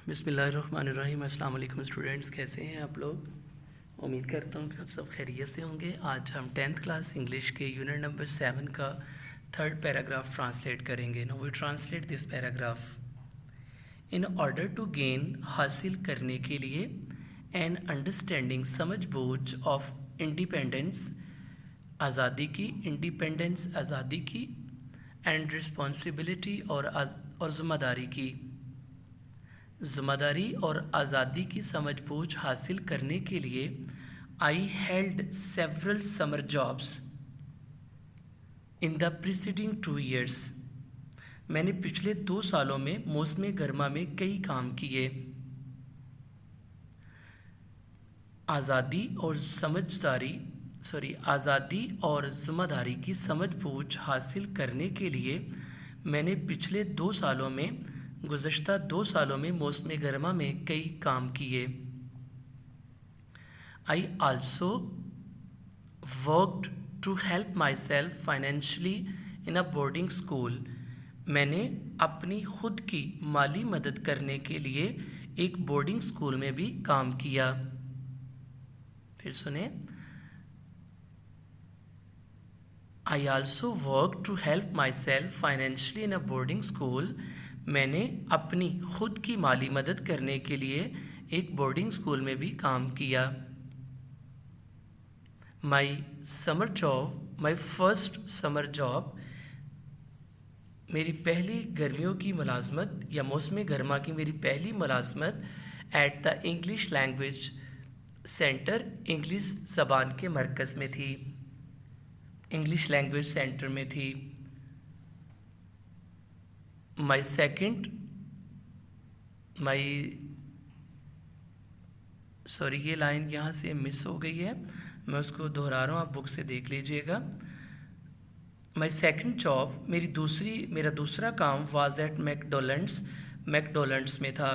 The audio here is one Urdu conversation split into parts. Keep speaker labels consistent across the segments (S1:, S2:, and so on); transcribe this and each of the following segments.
S1: بسم اللہ الرحمن الرحیم۔ السلام علیکم اسٹوڈنٹس، کیسے ہیں آپ لوگ؟ امید کرتا ہوں کہ آپ سب خیریت سے ہوں گے۔ آج ہم 10th کلاس انگلش کے یونٹ نمبر 7 کا 3rd پیراگراف ٹرانسلیٹ کریں گے۔ Now we translate this paragraph. In order to gain, حاصل کرنے کے لیے، این انڈرسٹینڈنگ، سمجھ بوجھ، آف انڈیپینڈنس، آزادی کی، انڈیپینڈنس آزادی کی، اینڈ رسپانسبلٹی اور ذمہ داری کی، ذمہ داری اور آزادی کی سمجھ بوجھ حاصل کرنے کے لیے I held several summer jobs in the preceding 2 years، میں نے پچھلے 2 سالوں میں موسم گرما میں کئی کام کیے۔ آزادی اور ذمہ داری کی سمجھ بوجھ حاصل کرنے کے لیے میں نے پچھلے 2 سالوں میں گزشتہ 2 سالوں میں موسم گرما میں کئی کام کیے۔ I also worked to help myself financially in a boarding school، میں نے اپنی خود کی مالی مدد کرنے کے لیے ایک بورڈنگ اسکول میں بھی کام کیا۔ پھر سنیں، I also worked to help myself financially in a boarding school، میں نے اپنی خود کی مالی مدد کرنے کے لیے ایک بورڈنگ اسکول میں بھی کام کیا۔ my first summer job، میری پہلی گرمیوں کی ملازمت یا موسم گرما کی میری پہلی ملازمت at the English language centre, English زبان کے مرکز میں تھی، انگلش لینگویج سینٹر میں تھی۔ یہ لائن یہاں سے مس ہو گئی ہے، میں اس کو دہرا رہا ہوں، آپ بک سے دیکھ لیجئے گا۔ مائی سیکنڈ جاب، میرا دوسرا کام واز ایٹ میکڈونلڈس میں تھا۔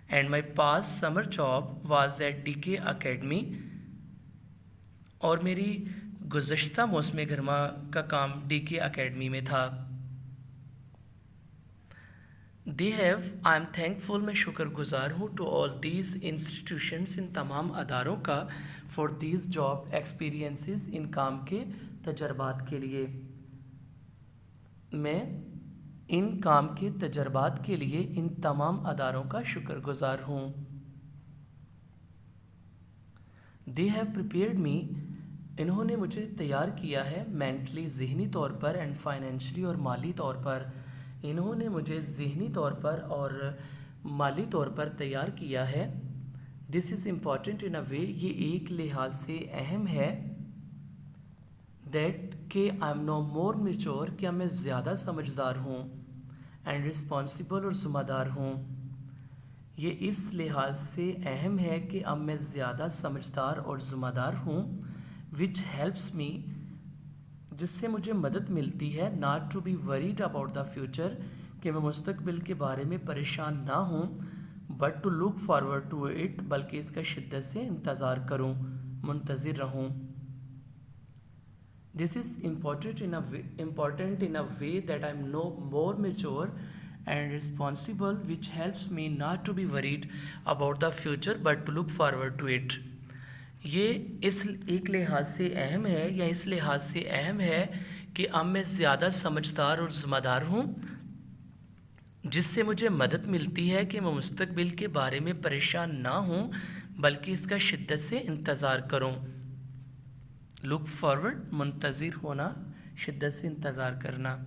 S1: And my past summer job was at D K academy, اور میری گزشتہ موسم گرما کا کام ڈی کے اکیڈمی میں تھا۔ آئی ایم تھینک فل، میں شکر گزار ہوں، ٹو آل دیز انسٹیٹیوشنس، ان تمام اداروں کا، فار دیز جاب ایکسپیرینسز، ان کام کے تجربات کے لیے۔ میں ان کام کے تجربات کے لیے ان تمام اداروں کا شکر گزار ہوں۔ دے ہیو پریپیئرڈ می، انہوں نے مجھے تیار کیا ہے، مینٹلی، ذہنی طور پر، اینڈ فائنینشلی، اور مالی طور پر، انہوں نے مجھے ذہنی طور پر اور مالی طور پر تیار کیا ہے۔ دس از امپورٹنٹ ان اے وے، یہ ایک لحاظ سے اہم ہے، دیٹ کہ I am know more mature, کہ میں زیادہ سمجھدار ہوں، اینڈ رسپانسبل، اور ذمہ دار ہوں۔ یہ اس لحاظ سے اہم ہے کہ اب میں زیادہ سمجھدار اور ذمہ دار ہوں، which helps me، جس سے مجھے مدد ملتی ہے، not to be worried about the future، کہ میں مستقبل کے بارے میں پریشان نہ ہوں، but to look forward to it، بلکہ اس کا شدت سے انتظار کروں، منتظر رہوں۔ This is important in a way that I am no more mature and responsible، which helps me not to be worried about the future but to look forward to it۔ یہ اس ایک لحاظ سے اہم ہے، یا اس لحاظ سے اہم ہے کہ اب میں زیادہ سمجھدار اور ذمہ دار ہوں، جس سے مجھے مدد ملتی ہے کہ میں مستقبل کے بارے میں پریشان نہ ہوں، بلکہ اس کا شدت سے انتظار کروں۔ لک فارورڈ، منتظر ہونا، شدت سے انتظار کرنا۔